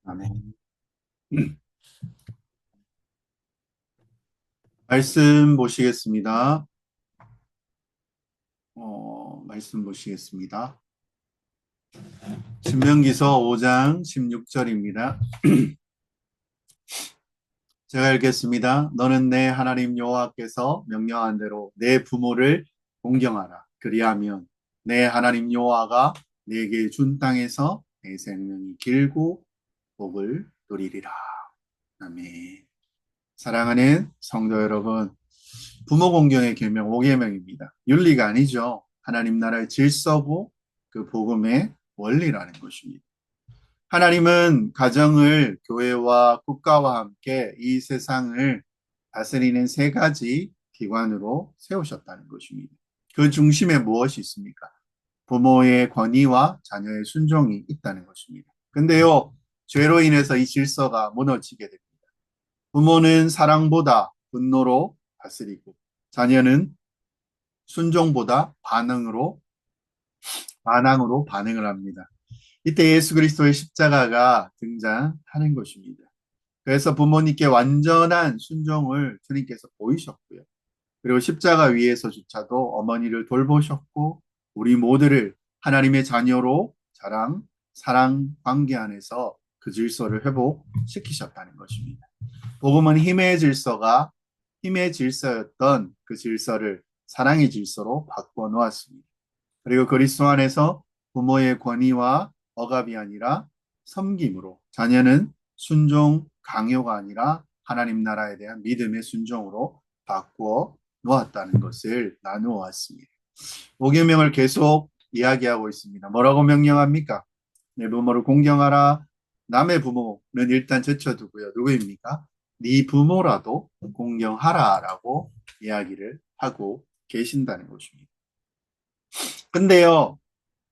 아멘. 말씀 보시겠습니다. 말씀 보시겠습니다. 신명기서 5장 16절입니다. 제가 읽겠습니다. 너는 내 하나님 여호와께서 명령한 대로 내 부모를 공경하라. 그리하면 내 하나님 여호와가 내게 준 땅에서 내 생명이 길고 복을 누리리라. 아멘. 사랑하는 성도 여러분, 부모 공경의 계명 5계명입니다. 윤리가 아니죠. 하나님 나라의 질서고 그 복음의 원리라는 것입니다. 하나님은 가정을 교회와 국가와 함께 이 세상을 다스리는 세 가지 기관으로 세우셨다는 것입니다. 그 중심에 무엇이 있습니까? 부모의 권위와 자녀의 순종이 있다는 것입니다. 근데요, 죄로 인해서 이 질서가 무너지게 됩니다. 부모는 사랑보다 분노로 다스리고 자녀는 순종보다 반항으로 반응을 합니다. 이때 예수 그리스도의 십자가가 등장하는 것입니다. 그래서 부모님께 완전한 순종을 주님께서 보이셨고요. 그리고 십자가 위에서조차도 어머니를 돌보셨고 우리 모두를 하나님의 자녀로 사랑 관계 안에서 그 질서를 회복시키셨다는 것입니다. 복음은 힘의 질서였던 그 질서를 사랑의 질서로 바꿔 놓았습니다. 그리고 그리스도 안에서 부모의 권위와 억압이 아니라 섬김으로 자녀는 순종 강요가 아니라 하나님 나라에 대한 믿음의 순종으로 바꾸어 놓았다는 것을 나누어 왔습니다. 5계명을 계속 이야기하고 있습니다. 뭐라고 명령합니까? 내 부모를 공경하라. 남의 부모는 일단 제쳐두고요. 누구입니까? 네 부모라도 공경하라라고 이야기를 하고 계신다는 것입니다. 근데요,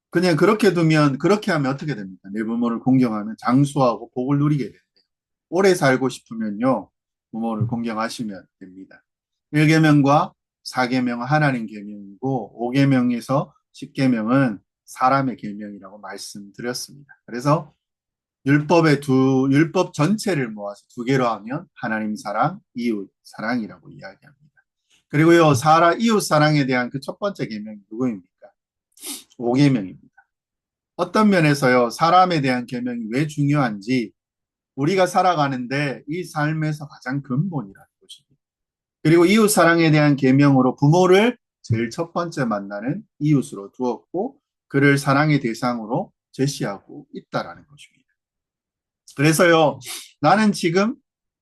그냥 그렇게 하면 어떻게 됩니까? 내 부모를 공경하면 장수하고 복을 누리게 됩니다. 오래 살고 싶으면요, 부모를 공경하시면 됩니다. 1계명과 4계명은 하나님 계명이고, 5계명에서 10계명은 사람의 계명이라고 말씀드렸습니다. 그래서 율법 전체를 모아서 두 개로 하면 하나님 사랑, 이웃 사랑이라고 이야기합니다. 그리고요, 이웃 사랑에 대한 그 첫 번째 계명이 누구입니까? 5계명입니다. 어떤 면에서요, 사람에 대한 계명이 왜 중요한지 우리가 살아가는데 이 삶에서 가장 근본이라는 것입니다. 그리고 이웃 사랑에 대한 계명으로 부모를 제일 첫 번째 만나는 이웃으로 두었고 그를 사랑의 대상으로 제시하고 있다라는 것입니다. 그래서요, 나는 지금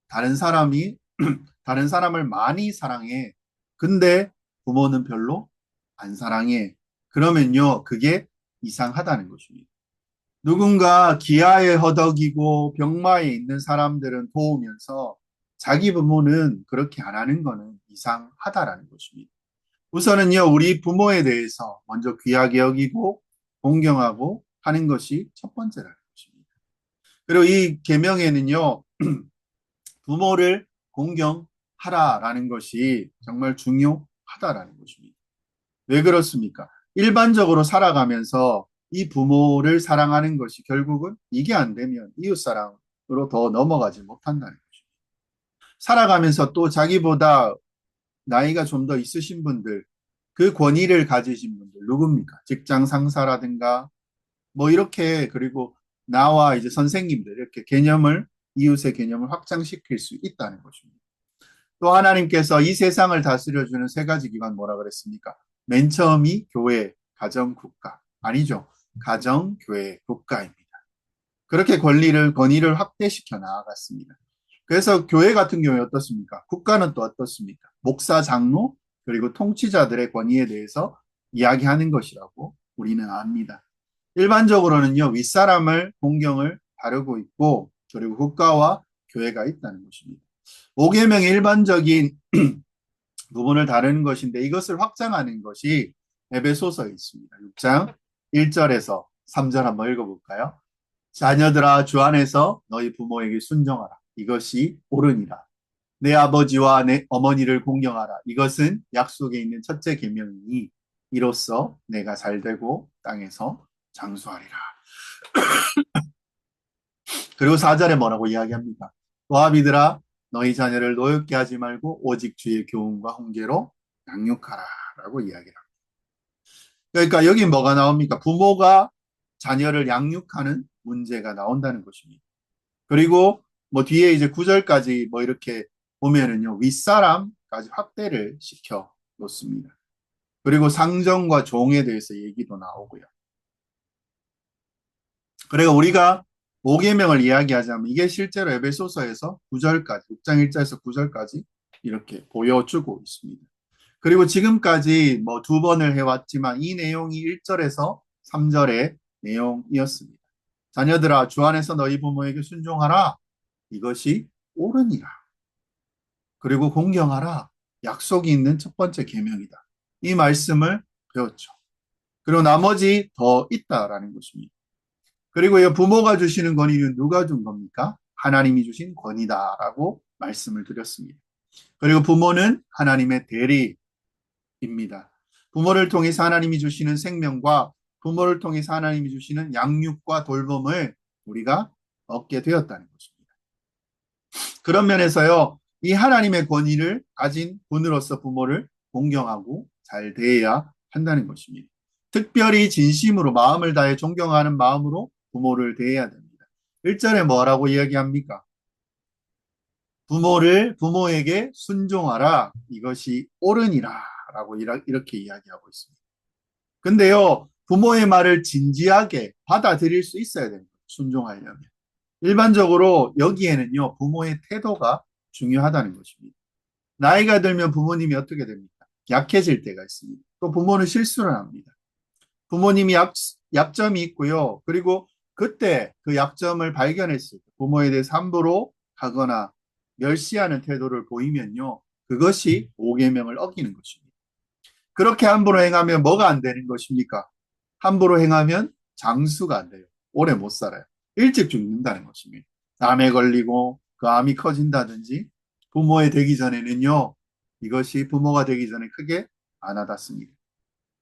다른 사람이 다른 사람을 많이 사랑해. 근데 부모는 별로 안 사랑해. 그러면요, 그게 이상하다는 것입니다. 누군가 기아에 허덕이고 병마에 있는 사람들은 도우면서 자기 부모는 그렇게 안 하는 거는 이상하다라는 것입니다. 우선은요, 우리 부모에 대해서 먼저 귀하게 여기고 공경하고 하는 것이 첫 번째라는 것입니다. 그리고 이 계명에는요, 부모를 공경하라라는 것이 정말 중요하다라는 것입니다. 왜 그렇습니까? 일반적으로 살아가면서 이 부모를 사랑하는 것이 결국은 이게 안 되면 이웃사랑으로 더 넘어가지 못한다는 것입니다. 살아가면서 또 자기보다 나이가 좀 더 있으신 분들, 그 권위를 가지신 분들, 누굽니까? 직장 상사라든가, 뭐 이렇게, 그리고 나와 이제 선생님들, 이렇게 이웃의 개념을 확장시킬 수 있다는 것입니다. 또 하나님께서 이 세상을 다스려주는 세 가지 기관 뭐라 그랬습니까? 맨 처음이 교회, 가정, 국가. 아니죠. 가정, 교회, 국가입니다. 그렇게 권위를 확대시켜 나아갔습니다. 그래서 교회 같은 경우에 어떻습니까? 국가는 또 어떻습니까? 목사, 장로, 그리고 통치자들의 권위에 대해서 이야기하는 것이라고 우리는 압니다. 일반적으로는요, 윗사람을 공경을 다루고 있고, 그리고 국가와 교회가 있다는 것입니다. 5계명의 일반적인 부분을 다루는 것인데 이것을 확장하는 것이 에베소서에 있습니다. 6장 1절에서 3절 한번 읽어볼까요? 자녀들아 주 안에서 너희 부모에게 순종하라. 이것이 옳으니라. 내 아버지와 내 어머니를 공경하라. 이것은 약속에 있는 첫째 계명이니 이로써 내가 잘되고 땅에서 장수하리라. 그리고 4절에 뭐라고 이야기합니까? 또 아비들아 너희 자녀를 노엽게 하지 말고 오직 주의 교훈과 훈계로 양육하라 라고 이야기합니다. 그러니까 여기 뭐가 나옵니까? 부모가 자녀를 양육하는 문제가 나온다는 것입니다. 그리고 뭐 뒤에 이제 9절까지 뭐 이렇게 보면은요, 윗사람까지 확대를 시켜 놓습니다. 그리고 상정과 종에 대해서 얘기도 나오고요. 그리고 우리가 5계명을 이야기하자면 이게 실제로 에베소서에서 9절까지, 6장 1절에서 9절까지 이렇게 보여주고 있습니다. 그리고 지금까지 뭐 두 번을 해왔지만 이 내용이 1절에서 3절의 내용이었습니다. 자녀들아 주 안에서 너희 부모에게 순종하라. 이것이 옳으니라. 그리고 공경하라. 약속이 있는 첫 번째 계명이다. 이 말씀을 배웠죠. 그리고 나머지 더 있다라는 것입니다. 그리고 이 부모가 주시는 권위는 누가 준 겁니까? 하나님이 주신 권위다라고 말씀을 드렸습니다. 그리고 부모는 하나님의 대리입니다. 부모를 통해서 하나님이 주시는 생명과 부모를 통해서 하나님이 주시는 양육과 돌봄을 우리가 얻게 되었다는 것입니다. 그런 면에서요, 이 하나님의 권위를 가진 분으로서 부모를 공경하고 잘 대해야 한다는 것입니다. 특별히 진심으로 마음을 다해 존경하는 마음으로 부모를 대해야 됩니다. 1절에 뭐라고 이야기합니까? 부모에게 순종하라. 이것이 옳으니라. 라고 이렇게 이야기하고 있습니다. 근데요, 부모의 말을 진지하게 받아들일 수 있어야 됩니다. 순종하려면. 일반적으로 여기에는요, 부모의 태도가 중요하다는 것입니다. 나이가 들면 부모님이 어떻게 됩니까? 약해질 때가 있습니다. 또 부모는 실수를 합니다. 부모님이 약점이 있고요. 그리고 그때 그 약점을 발견했을 때 부모에 대해서 함부로 하거나 멸시하는 태도를 보이면요. 그것이 5계명을 어기는 것입니다. 그렇게 함부로 행하면 뭐가 안 되는 것입니까? 함부로 행하면 장수가 안 돼요. 오래 못 살아요. 일찍 죽는다는 것입니다. 암에 걸리고 그 암이 커진다든지 부모에 되기 전에는요. 이것이 부모가 되기 전에 크게 안 와닿습니다.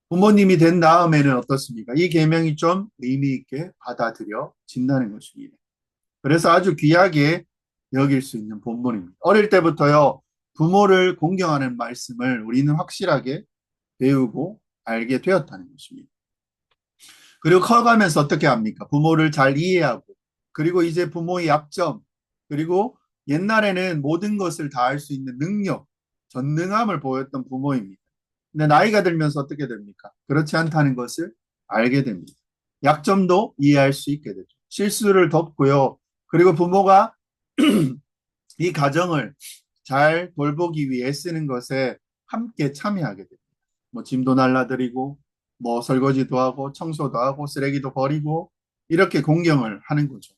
부모님이 된 다음에는 어떻습니까? 이 계명이 좀 의미 있게 받아들여진다는 것입니다. 그래서 아주 귀하게 여길 수 있는 본문입니다. 어릴 때부터요. 부모를 공경하는 말씀을 우리는 확실하게 배우고 알게 되었다는 것입니다. 그리고 커가면서 어떻게 합니까? 부모를 잘 이해하고, 그리고 이제 부모의 약점, 그리고 옛날에는 모든 것을 다 할 수 있는 능력, 전능함을 보였던 부모입니다. 근데 나이가 들면서 어떻게 됩니까? 그렇지 않다는 것을 알게 됩니다. 약점도 이해할 수 있게 되죠. 실수를 덮고요. 그리고 부모가 이 가정을 잘 돌보기 위해 쓰는 것에 함께 참여하게 됩니다. 뭐 짐도 날라드리고 뭐 설거지도 하고 청소도 하고 쓰레기도 버리고 이렇게 공경을 하는 거죠.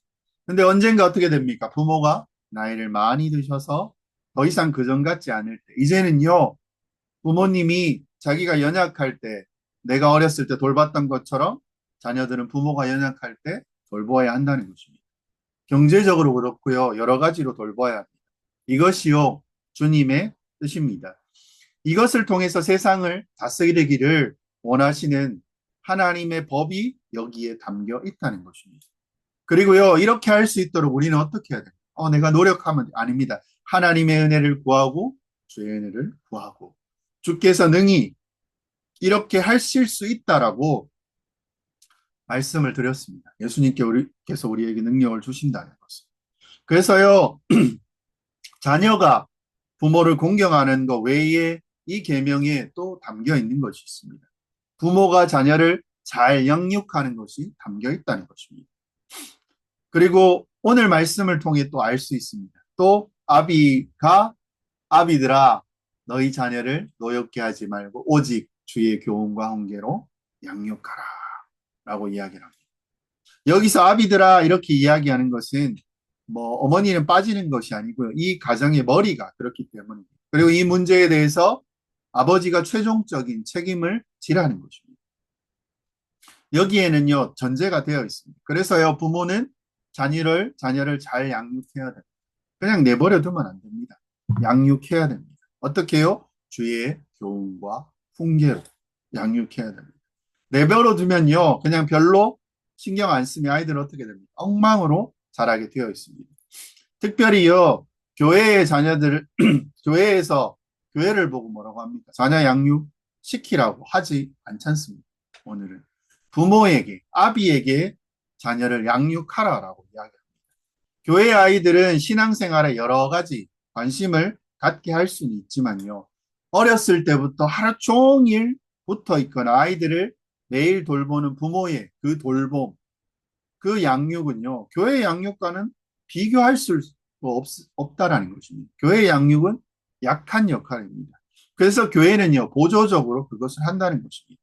근데 언젠가 어떻게 됩니까? 부모가 나이를 많이 드셔서 더 이상 그전 같지 않을 때 이제는요 부모님이 자기가 연약할 때 내가 어렸을 때 돌봤던 것처럼 자녀들은 부모가 연약할 때 돌보아야 한다는 것입니다. 경제적으로 그렇고요. 여러 가지로 돌봐야 합니다. 이것이요 주님의 뜻입니다. 이것을 통해서 세상을 다스리기를 원하시는 하나님의 법이 여기에 담겨 있다는 것입니다. 그리고요, 이렇게 할 수 있도록 우리는 어떻게 해야 돼요? 내가 노력하면 아닙니다. 하나님의 은혜를 구하고 주의 은혜를 구하고 주께서 능히 이렇게 하실 수 있다라고 말씀을 드렸습니다. 예수님께서 우리에게 능력을 주신다는 것을. 그래서요, 자녀가 부모를 공경하는 것 외에 이 계명에 또 담겨 있는 것이 있습니다. 부모가 자녀를 잘 양육하는 것이 담겨 있다는 것입니다. 그리고 오늘 말씀을 통해 또 알 수 있습니다. 또 아비들아 너희 자녀를 노엽게 하지 말고 오직 주의 교훈과 훈계로 양육하라 라고 이야기를 합니다. 여기서 아비들아 이렇게 이야기하는 것은 뭐 어머니는 빠지는 것이 아니고요. 이 가정의 머리가 그렇기 때문입니다. 그리고 이 문제에 대해서 아버지가 최종적인 책임을 지라는 것입니다. 여기에는요, 전제가 되어 있습니다. 그래서요, 부모는 자녀를 잘 양육해야 됩니다. 그냥 내버려 두면 안 됩니다. 양육해야 됩니다. 어떻게 해요? 주의 교훈과 훈계로 양육해야 됩니다. 내버려 두면요, 그냥 별로 신경 안 쓰면 아이들은 어떻게 됩니까? 엉망으로 자라게 되어 있습니다. 특별히요, 교회의 자녀들, 교회에서 교회를 보고 뭐라고 합니까? 자녀 양육 시키라고 하지 않잖습니다. 오늘은 부모에게, 아비에게 자녀를 양육하라라고 이야기합니다. 교회 아이들은 신앙생활에 여러 가지 관심을 갖게 할 수는 있지만요. 어렸을 때부터 하루 종일 붙어 있거나 아이들을 매일 돌보는 부모의 그 돌봄, 그 양육은요, 교회 양육과는 비교할 수 없다라는 것입니다. 교회 양육은 약한 역할입니다. 그래서 교회는요, 보조적으로 그것을 한다는 것입니다.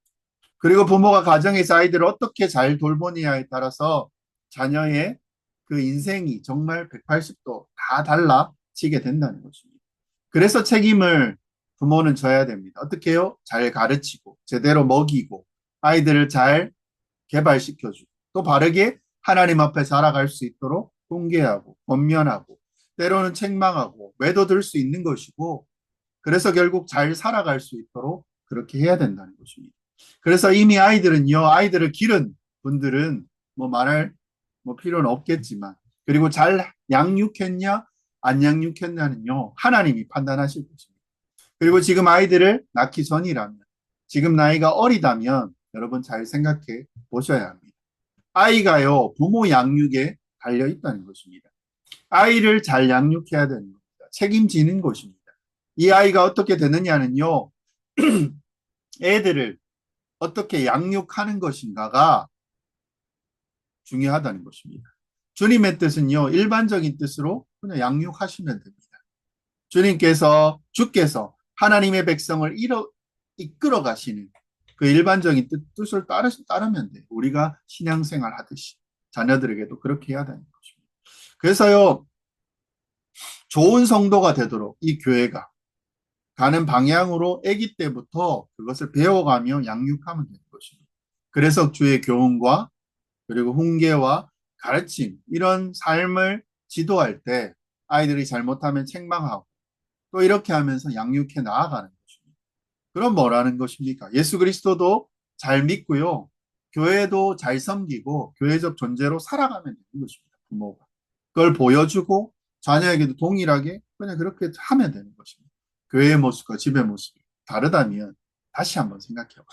그리고 부모가 가정에서 아이들을 어떻게 잘 돌보느냐에 따라서 자녀의 그 인생이 정말 180도 다 달라지게 된다는 것입니다. 그래서 책임을 부모는 져야 됩니다. 어떻게 해요? 잘 가르치고, 제대로 먹이고, 아이들을 잘 개발시켜주고, 또 바르게 하나님 앞에 살아갈 수 있도록 훈계하고, 권면하고, 때로는 책망하고, 매도될 수 있는 것이고, 그래서 결국 잘 살아갈 수 있도록 그렇게 해야 된다는 것입니다. 그래서 이미 아이들은요, 아이들을 기른 분들은 뭐 말할 뭐 필요는 없겠지만, 그리고 잘 양육했냐, 안 양육했냐는요, 하나님이 판단하실 것입니다. 그리고 지금 아이들을 낳기 전이라면, 지금 나이가 어리다면, 여러분 잘 생각해 보셔야 합니다. 아이가요, 부모 양육에 달려 있다는 것입니다. 아이를 잘 양육해야 되는 겁니다. 책임지는 것입니다. 이 아이가 어떻게 되느냐는요, 애들을 어떻게 양육하는 것인가가 중요하다는 것입니다. 주님의 뜻은요, 일반적인 뜻으로 그냥 양육하시면 됩니다. 주께서 하나님의 백성을 이끌어 가시는 그 일반적인 뜻을 따르면 돼요. 우리가 신앙생활 하듯이 자녀들에게도 그렇게 해야 되는 것입니다. 그래서요, 좋은 성도가 되도록 이 교회가 가는 방향으로 아기 때부터 그것을 배워가며 양육하면 되는 것입니다. 그래서 주의 교훈과 그리고 훈계와 가르침 이런 삶을 지도할 때 아이들이 잘못하면 책망하고 또 이렇게 하면서 양육해 나아가는 것입니다. 그럼 뭐라는 것입니까? 예수 그리스도도 잘 믿고요. 교회도 잘 섬기고 교회적 존재로 살아가면 되는 것입니다. 부모가. 그걸 보여주고 자녀에게도 동일하게 그냥 그렇게 하면 되는 것입니다. 교회의 모습과 집의 모습이 다르다면 다시 한번 생각해 봐요.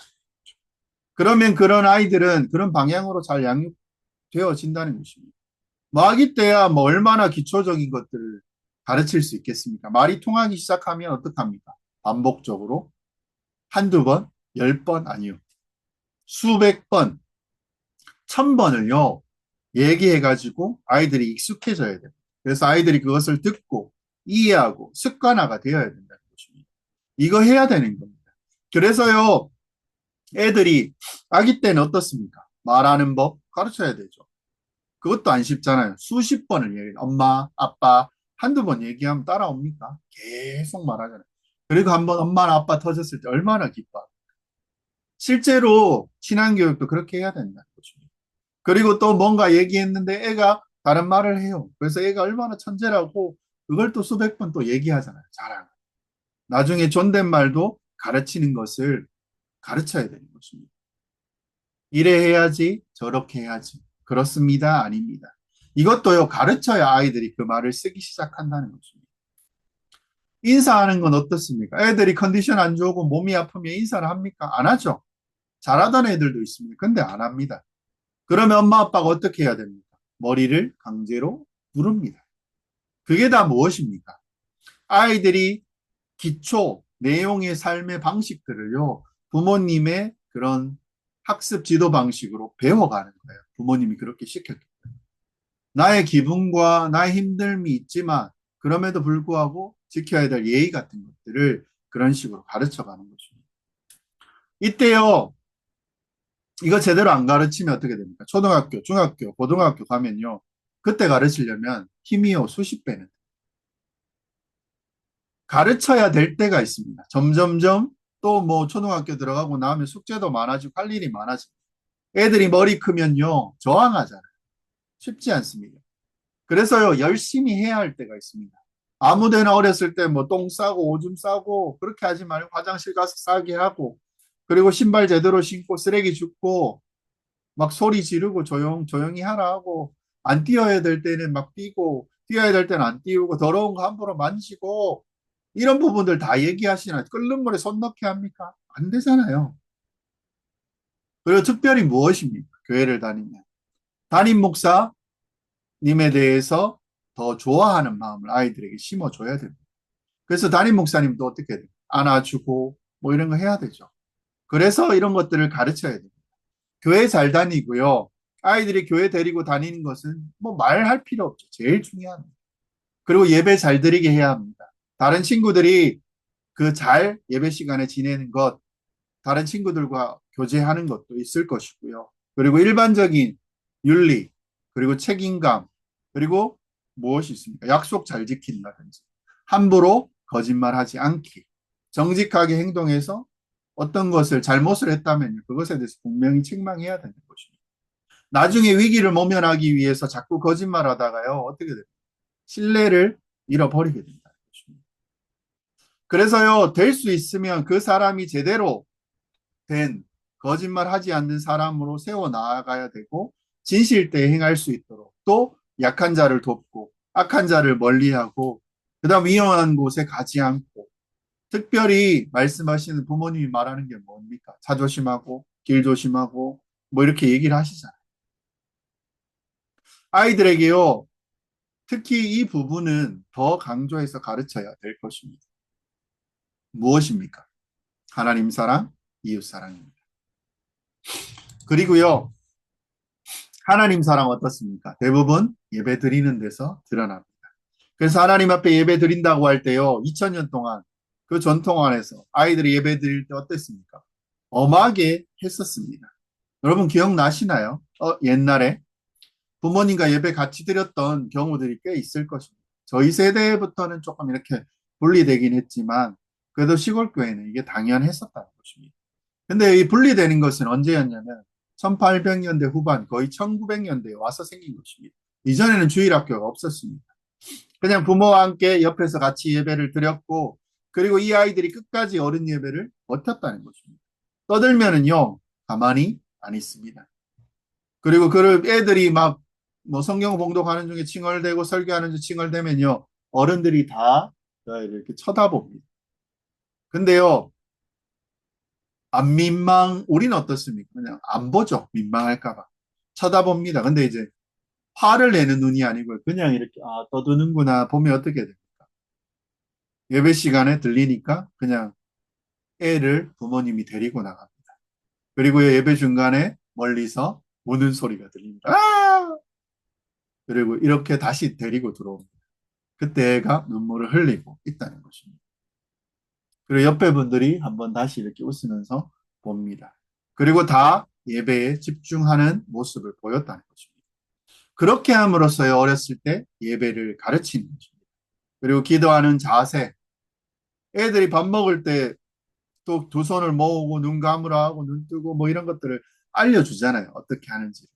그러면 그런 아이들은 그런 방향으로 잘 양육되어진다는 것입니다. 뭐 아기 때야 뭐 얼마나 기초적인 것들을 가르칠 수 있겠습니까? 말이 통하기 시작하면 어떡합니까? 반복적으로 한두 번, 10번 아니요. 수백 번, 1000번을요, 얘기해가지고 아이들이 익숙해져야 됩니다. 그래서 아이들이 그것을 듣고 이해하고 습관화가 되어야 된다는 것입니다. 이거 해야 되는 겁니다. 그래서요, 애들이 아기 때는 어떻습니까? 말하는 법 가르쳐야 되죠. 그것도 안 쉽잖아요. 수십 번을 엄마, 아빠 한두 번 얘기하면 따라옵니까? 계속 말하잖아요. 그리고 한번 엄마나 아빠 터졌을 때 얼마나 기뻐. 실제로 신앙교육도 그렇게 해야 된다는 것입니다. 그리고 또 뭔가 얘기했는데 애가 다른 말을 해요. 그래서 애가 얼마나 천재라고 그걸 또 수백 번 또 얘기하잖아요. 자랑. 나중에 존댓말도 가르치는 것을 가르쳐야 되는 것입니다. 이래 해야지, 저렇게 해야지. 그렇습니다. 아닙니다. 이것도요, 가르쳐야 아이들이 그 말을 쓰기 시작한다는 것입니다. 인사하는 건 어떻습니까? 애들이 컨디션 안 좋고 몸이 아프면 인사를 합니까? 안 하죠. 잘하던 애들도 있습니다. 근데 안 합니다. 그러면 엄마 아빠가 어떻게 해야 됩니까? 머리를 강제로 부릅니다. 그게 다 무엇입니까? 아이들이 기초 내용의 삶의 방식들을요, 부모님의 그런 학습 지도 방식으로 배워가는 거예요. 부모님이 그렇게 시켰기 때문에. 나의 기분과 나의 힘듦이 있지만, 그럼에도 불구하고 지켜야 될 예의 같은 것들을 그런 식으로 가르쳐 가는 것입니다. 이때요, 이거 제대로 안 가르치면 어떻게 됩니까? 초등학교, 중학교, 고등학교 가면요. 그때 가르치려면 힘이요, 수십 배는. 가르쳐야 될 때가 있습니다. 점점점 또 뭐 초등학교 들어가고 나면 숙제도 많아지고 할 일이 많아지고 애들이 머리 크면요 저항하잖아요. 쉽지 않습니다. 그래서요 열심히 해야 할 때가 있습니다. 아무데나 어렸을 때 뭐 똥 싸고 오줌 싸고 그렇게 하지 말고 화장실 가서 싸게 하고 그리고 신발 제대로 신고 쓰레기 줍고 막 소리 지르고 조용히 하라 하고 안 뛰어야 될 때는 막 뛰고, 뛰어야 될 때는 안 띄우고, 더러운 거 함부로 만지고, 이런 부분들 다 얘기하시나? 끓는 물에 손 넣게 합니까? 안 되잖아요. 그리고 특별히 무엇입니까? 교회를 다니면. 담임 목사님에 대해서 더 좋아하는 마음을 아이들에게 심어줘야 됩니다. 그래서 담임 목사님도 어떻게 돼요? 안아주고, 뭐 이런 거 해야 되죠. 그래서 이런 것들을 가르쳐야 됩니다. 교회 잘 다니고요. 아이들이 교회 데리고 다니는 것은 뭐 말할 필요 없죠. 제일 중요합니다. 그리고 예배 잘 드리게 해야 합니다. 다른 친구들이 그 잘 예배 시간에 지내는 것, 다른 친구들과 교제하는 것도 있을 것이고요. 그리고 일반적인 윤리, 그리고 책임감, 그리고 무엇이 있습니까? 약속 잘 지킨다든지, 함부로 거짓말하지 않기, 정직하게 행동해서 어떤 것을 잘못을 했다면 그것에 대해서 분명히 책망해야 되는 것입니다. 나중에 위기를 모면하기 위해서 자꾸 거짓말하다가요, 어떻게 돼요? 신뢰를 잃어버리게 된다는 것입니다. 그래서요, 될 수 있으면 그 사람이 제대로 된 거짓말하지 않는 사람으로 세워 나가야 되고 진실되게 행할 수 있도록 또 약한 자를 돕고 악한 자를 멀리하고 그다음 위험한 곳에 가지 않고 특별히 말씀하시는 부모님이 말하는 게 뭡니까? 차 조심하고 길 조심하고 뭐 이렇게 얘기를 하시잖아요. 아이들에게요. 특히 이 부분은 더 강조해서 가르쳐야 될 것입니다. 무엇입니까? 하나님 사랑, 이웃 사랑입니다. 그리고요. 하나님 사랑 어떻습니까? 대부분 예배 드리는 데서 드러납니다. 그래서 하나님 앞에 예배 드린다고 할 때요, 2000년 동안 그 전통 안에서 아이들이 예배 드릴 때 어땠습니까? 엄하게 했었습니다. 여러분 기억나시나요? 옛날에 부모님과 예배 같이 드렸던 경우들이 꽤 있을 것입니다. 저희 세대부터는 조금 이렇게 분리되긴 했지만, 그래도 시골 교회는 이게 당연했었다는 것입니다. 근데 이 분리되는 것은 언제였냐면 1800년대 후반 거의 1900년대에 와서 생긴 것입니다. 이전에는 주일학교가 없었습니다. 그냥 부모와 함께 옆에서 같이 예배를 드렸고 그리고 이 아이들이 끝까지 어른 예배를 버텼다는 것입니다. 떠들면은요 가만히 안 있습니다. 그리고 그 애들이 막 뭐 성경 봉독하는 중에 칭얼대고 설교하는 중에 칭얼대면요 어른들이 다 이렇게 쳐다봅니다. 근데요 안 우리는 어떻습니까? 그냥 안 보죠. 민망할까봐. 쳐다봅니다. 근데 이제 화를 내는 눈이 아니고 그냥 이렇게, 떠드는구나. 보면 어떻게 됩니까? 예배 시간에 들리니까 그냥 애를 부모님이 데리고 나갑니다. 그리고 예배 중간에 멀리서 우는 소리가 들립니다. 아! 그리고 이렇게 다시 데리고 들어옵니다. 그때 애가 눈물을 흘리고 있다는 것입니다. 그리고 옆에 분들이 한번 다시 이렇게 웃으면서 봅니다. 그리고 다 예배에 집중하는 모습을 보였다는 것입니다. 그렇게 함으로써 어렸을 때 예배를 가르치는 것입니다. 그리고 기도하는 자세, 애들이 밥 먹을 때 또 두 손을 모으고 눈 감으라 하고 눈 뜨고 뭐 이런 것들을 알려주잖아요. 어떻게 하는지.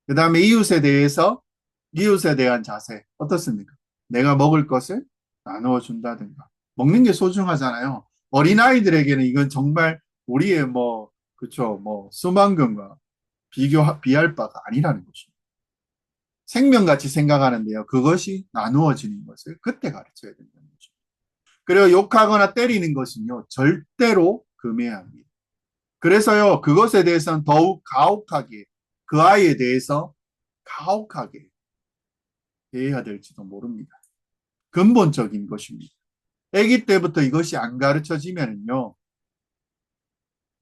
그 다음에 이웃에 대한 자세 어떻습니까? 내가 먹을 것을 나누어 준다든가. 먹는 게 소중하잖아요. 어린아이들에게는 이건 정말 우리의 뭐, 그쵸, 뭐, 수만금과 비할 바가 아니라는 것입니다. 생명같이 생각하는데요. 그것이 나누어지는 것을 그때 가르쳐야 된다는 거죠. 그리고 욕하거나 때리는 것은요, 절대로 금해야 합니다. 그래서요, 그것에 대해서는 더욱 가혹하게, 그 아이에 대해서 가혹하게 대해야 될지도 모릅니다. 근본적인 것입니다. 아기 때부터 이것이 안 가르쳐지면요,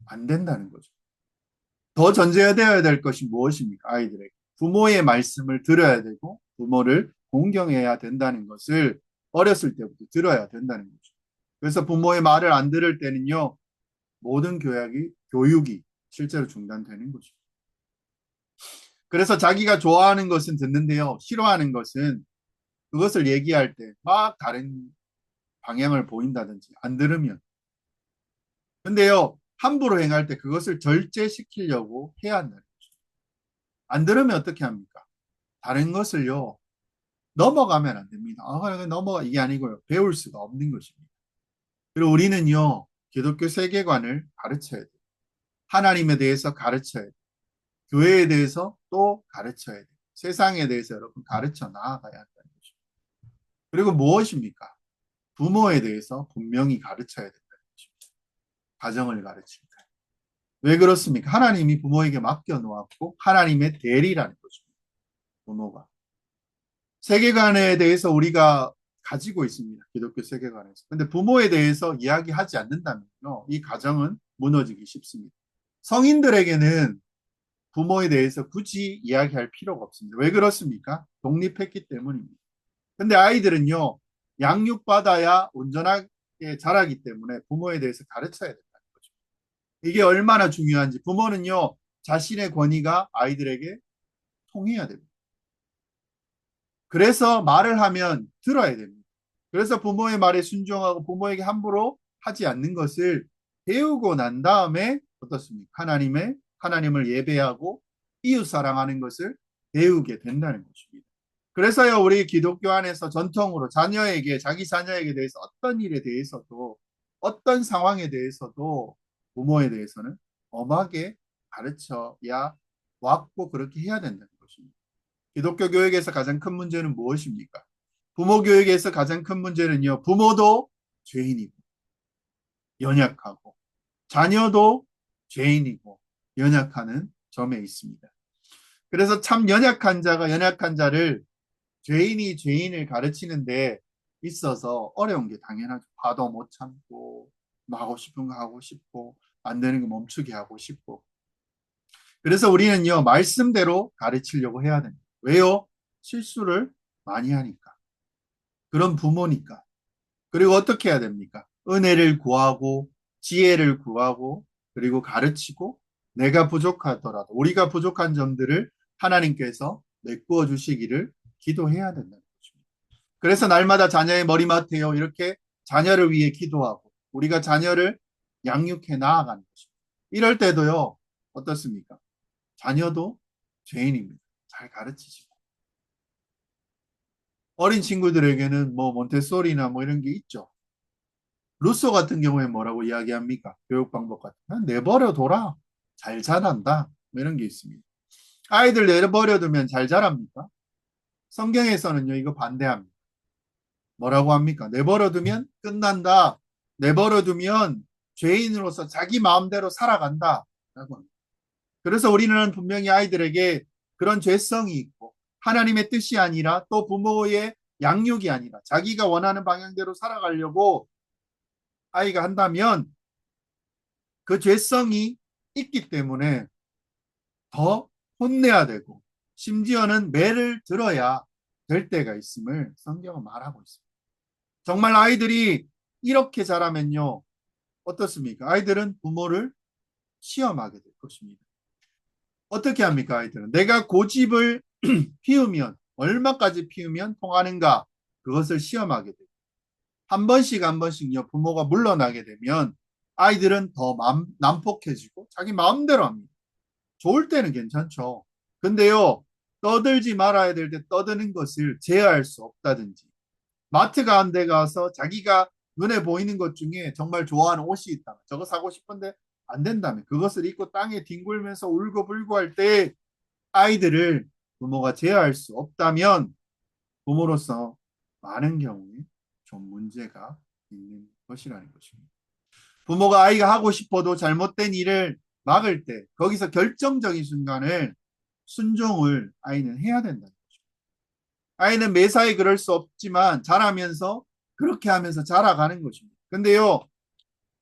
안 된다는 거죠. 더 전제되어야 될 것이 무엇입니까? 아이들에게. 부모의 말씀을 들어야 되고, 부모를 공경해야 된다는 것을 어렸을 때부터 들어야 된다는 거죠. 그래서 부모의 말을 안 들을 때는요, 모든 교육이 실제로 중단되는 거죠. 그래서 자기가 좋아하는 것은 듣는데요, 싫어하는 것은 그것을 얘기할 때 막 다른 방향을 보인다든지 안 들으면. 근데요, 함부로 행할 때 그것을 절제시키려고 해야 한다는 거죠. 안 들으면 어떻게 합니까? 다른 것을요, 넘어가면 안 됩니다. 그냥 넘어가 이게 아니고요. 배울 수가 없는 것입니다. 그리고 우리는요, 기독교 세계관을 가르쳐야 돼요. 하나님에 대해서 가르쳐야 돼요. 교회에 대해서 또 가르쳐야 돼요. 세상에 대해서 여러분 가르쳐 나아가야 한다는 거죠. 그리고 무엇입니까? 부모에 대해서 분명히 가르쳐야 된다는 것입니다. 가정을 가르칠 때. 왜 그렇습니까? 하나님이 부모에게 맡겨놓았고 하나님의 대리라는 거죠. 부모가. 세계관에 대해서 우리가 가지고 있습니다. 기독교 세계관에서. 근데 부모에 대해서 이야기하지 않는다면요. 이 가정은 무너지기 쉽습니다. 성인들에게는 부모에 대해서 굳이 이야기할 필요가 없습니다. 왜 그렇습니까? 독립했기 때문입니다. 근데 아이들은요, 양육받아야 온전하게 자라기 때문에 부모에 대해서 가르쳐야 된다는 거죠. 이게 얼마나 중요한지. 부모는요, 자신의 권위가 아이들에게 통해야 됩니다. 그래서 말을 하면 들어야 됩니다. 그래서 부모의 말에 순종하고 부모에게 함부로 하지 않는 것을 배우고 난 다음에 어떻습니까? 하나님을 예배하고 이웃 사랑하는 것을 배우게 된다는 것입니다. 그래서요, 우리 기독교 안에서 전통으로 자기 자녀에게 대해서 어떤 일에 대해서도, 어떤 상황에 대해서도 부모에 대해서는 엄하게 가르쳐야 왔고 그렇게 해야 된다는 것입니다. 기독교 교육에서 가장 큰 문제는 무엇입니까? 부모 교육에서 가장 큰 문제는요, 부모도 죄인이고, 연약하고, 자녀도 죄인이고, 연약하는 점에 있습니다. 그래서 참 연약한 자가 연약한 자를 죄인이 죄인을 가르치는 데 있어서 어려운 게 당연하죠. 화도 못 참고, 하고 싶은 거 하고 싶고, 안 되는 거 멈추게 하고 싶고. 그래서 우리는요, 말씀대로 가르치려고 해야 됩니다. 왜요? 실수를 많이 하니까. 그런 부모니까. 그리고 어떻게 해야 됩니까? 은혜를 구하고, 지혜를 구하고, 그리고 가르치고, 내가 부족하더라도, 우리가 부족한 점들을 하나님께서 메꾸어 주시기를 기도해야 된다는 거죠. 그래서 날마다 자녀의 머리맡에요. 이렇게 자녀를 위해 기도하고, 우리가 자녀를 양육해 나아가는 것입니다. 이럴 때도요, 어떻습니까? 자녀도 죄인입니다. 잘 가르치시고. 어린 친구들에게는 뭐 몬테소리나 뭐 이런 게 있죠. 루소 같은 경우에 뭐라고 이야기합니까? 교육 방법 같은 거. 내버려 둬라. 잘 자란다. 뭐 이런 게 있습니다. 아이들 내버려 두면 잘 자랍니까? 성경에서는요, 이거 반대합니다. 뭐라고 합니까? 내버려 두면 끝난다. 내버려 두면 죄인으로서 자기 마음대로 살아간다. 라고 합니다. 그래서 우리는 분명히 아이들에게 그런 죄성이 있고 하나님의 뜻이 아니라 또 부모의 양육이 아니라 자기가 원하는 방향대로 살아가려고 아이가 한다면 그 죄성이 있기 때문에 더 혼내야 되고 심지어는 매를 들어야 될 때가 있음을 성경은 말하고 있습니다. 정말 아이들이 이렇게 자라면요. 어떻습니까? 아이들은 부모를 시험하게 될 것입니다. 어떻게 합니까, 아이들은? 내가 고집을 피우면, 얼마까지 피우면 통하는가? 그것을 시험하게 돼요. 한 번씩 한 번씩요, 부모가 물러나게 되면 아이들은 더 난폭해지고 자기 마음대로 합니다. 좋을 때는 괜찮죠. 근데요, 떠들지 말아야 될 때 떠드는 것을 제어할 수 없다든지, 마트 가는 데 가서 자기가 눈에 보이는 것 중에 정말 좋아하는 옷이 있다. 저거 사고 싶은데 안 된다면 그것을 입고 땅에 뒹굴면서 울고불고 할 때 아이들을 부모가 제어할 수 없다면 부모로서 많은 경우에 좀 문제가 있는 것이라는 것입니다. 부모가 아이가 하고 싶어도 잘못된 일을 막을 때 거기서 결정적인 순간을 순종을 아이는 해야 된다는 거죠. 아이는 매사에 그럴 수 없지만 자라면서 그렇게 하면서 자라가는 것입니다. 근데요,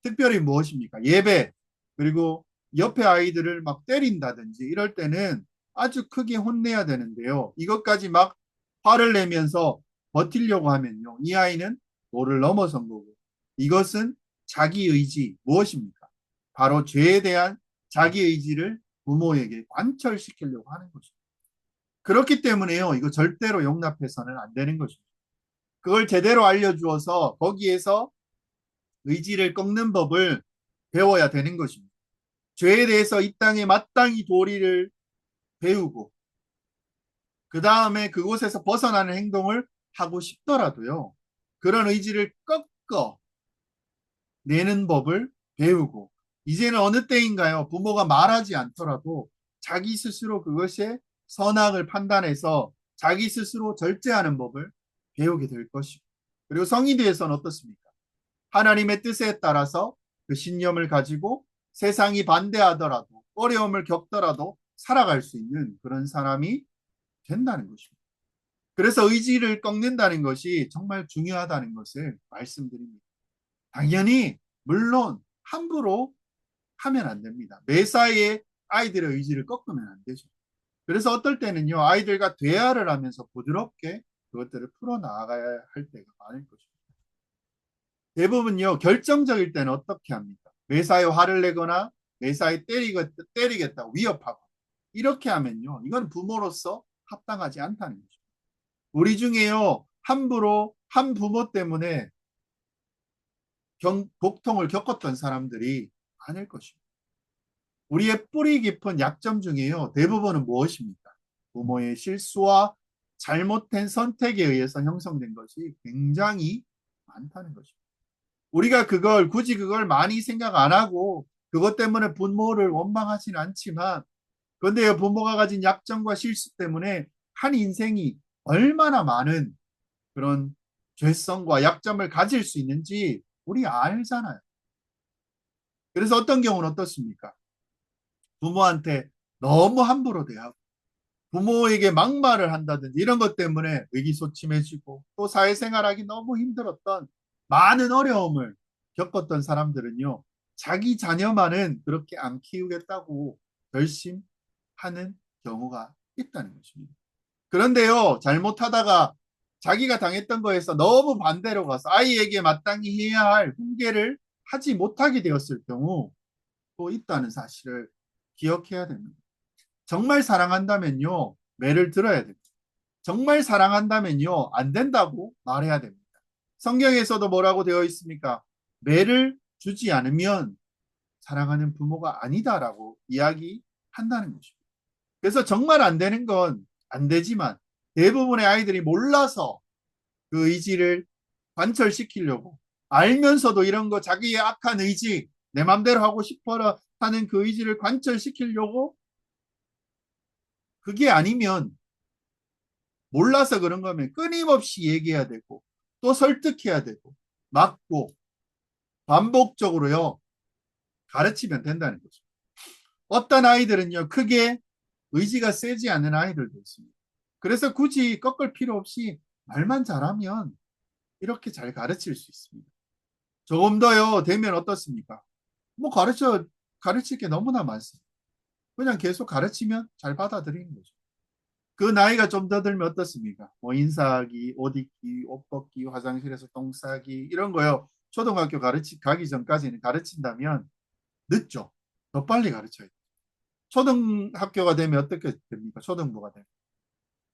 특별히 무엇입니까? 예배, 그리고 옆에 아이들을 막 때린다든지 이럴 때는 아주 크게 혼내야 되는데요. 이것까지 막 화를 내면서 버티려고 하면요. 이 아이는 도를 넘어선 거고 이것은 자기 의지 무엇입니까? 바로 죄에 대한 자기 의지를 부모에게 관철시키려고 하는 것입니다. 그렇기 때문에요. 이거 절대로 용납해서는 안 되는 것입니다. 그걸 제대로 알려주어서 거기에서 의지를 꺾는 법을 배워야 되는 것입니다. 죄에 대해서 이 땅에 마땅히 도리를 배우고 그 다음에 그곳에서 벗어나는 행동을 하고 싶더라도요. 그런 의지를 꺾어 내는 법을 배우고 이제는 어느 때인가요? 부모가 말하지 않더라도 자기 스스로 그것에 선악을 판단해서 자기 스스로 절제하는 법을 배우게 될 것이고, 그리고 성인이 돼서는 어떻습니까? 하나님의 뜻에 따라서 그 신념을 가지고 세상이 반대하더라도 어려움을 겪더라도 살아갈 수 있는 그런 사람이 된다는 것입니다. 그래서 의지를 꺾는다는 것이 정말 중요하다는 것을 말씀드립니다. 당연히 물론 함부로 하면 안 됩니다. 매사에 아이들의 의지를 꺾으면 안 되죠. 그래서 어떨 때는요, 아이들과 대화를 하면서 부드럽게 그것들을 풀어나가야 할 때가 많을 것입니다. 대부분요, 결정적일 때는 어떻게 합니까? 매사에 화를 내거나 매사에 때리겠다고 위협하고 이렇게 하면요, 이건 부모로서 합당하지 않다는 거죠. 우리 중에요, 함부로 한 부모 때문에 고통을 겪었던 사람들이 많을 것입니다. 우리의 뿌리 깊은 약점 중에요, 대부분은 무엇입니까? 부모의 실수와 잘못된 선택에 의해서 형성된 것이 굉장히 많다는 것입니다. 우리가 굳이 그걸 많이 생각 안 하고 그것 때문에 부모를 원망하지는 않지만, 그런데 부모가 가진 약점과 실수 때문에 한 인생이 얼마나 많은 그런 죄성과 약점을 가질 수 있는지 우리 알잖아요. 그래서 어떤 경우는 어떻습니까? 부모한테 너무 함부로 대하고 부모에게 막말을 한다든지 이런 것 때문에 의기소침해지고 또 사회생활하기 너무 힘들었던 많은 어려움을 겪었던 사람들은요, 자기 자녀만은 그렇게 안 키우겠다고 결심하는 경우가 있다는 것입니다. 그런데요, 잘못하다가 자기가 당했던 거에서 너무 반대로 가서 아이에게 마땅히 해야 할 훈계를 하지 못하게 되었을 경우 또 있다는 사실을 기억해야 됩니다. 정말 사랑한다면요, 매를 들어야 됩니다. 정말 사랑한다면요, 안 된다고 말해야 됩니다. 성경에서도 뭐라고 되어 있습니까? 매를 주지 않으면 사랑하는 부모가 아니다라고 이야기한다는 것입니다. 그래서 정말 안 되는 건 안 되지만 대부분의 아이들이 몰라서 그 의지를 관철시키려고, 알면서도 이런 거 자기의 악한 의지, 내 맘대로 하고 싶어라 하는 그 의지를 관철시키려고, 그게 아니면 몰라서 그런 거면 끊임없이 얘기해야 되고 또 설득해야 되고 맞고 반복적으로요 가르치면 된다는 거죠. 어떤 아이들은요 크게 의지가 세지 않는 아이들도 있습니다. 그래서 굳이 꺾을 필요 없이 말만 잘하면 이렇게 잘 가르칠 수 있습니다. 조금 더요 되면 어떻습니까? 뭐 가르칠 게 너무나 많습니다. 그냥 계속 가르치면 잘 받아들이는 거죠. 그 나이가 좀 더 들면 어떻습니까? 뭐 인사하기, 옷 입기, 옷 벗기, 화장실에서 똥 싸기 이런 거요. 초등학교 가기 전까지는 가르친다면 늦죠. 더 빨리 가르쳐야 돼요. 초등학교가 되면 어떻게 됩니까? 초등부가 되면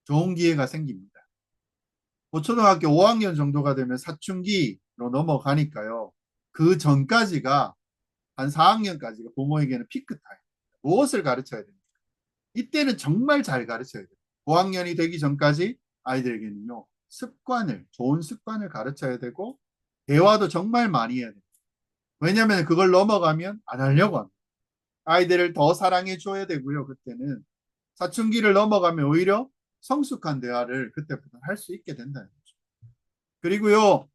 좋은 기회가 생깁니다. 뭐 초등학교 5학년 정도가 되면 사춘기로 넘어가니까요. 그 전까지가 한 4학년까지가 부모에게는 피크 타임. 무엇을 가르쳐야 됩니까? 이때는 정말 잘 가르쳐야 돼요. 5학년이 되기 전까지 아이들에게는요, 좋은 습관을 가르쳐야 되고, 대화도 정말 많이 해야 돼요. 왜냐하면 그걸 넘어가면 안 하려고 합니다. 아이들을 더 사랑해 줘야 되고요, 그때는. 사춘기를 넘어가면 오히려 성숙한 대화를 그때부터 할 수 있게 된다는 거죠. 그리고요,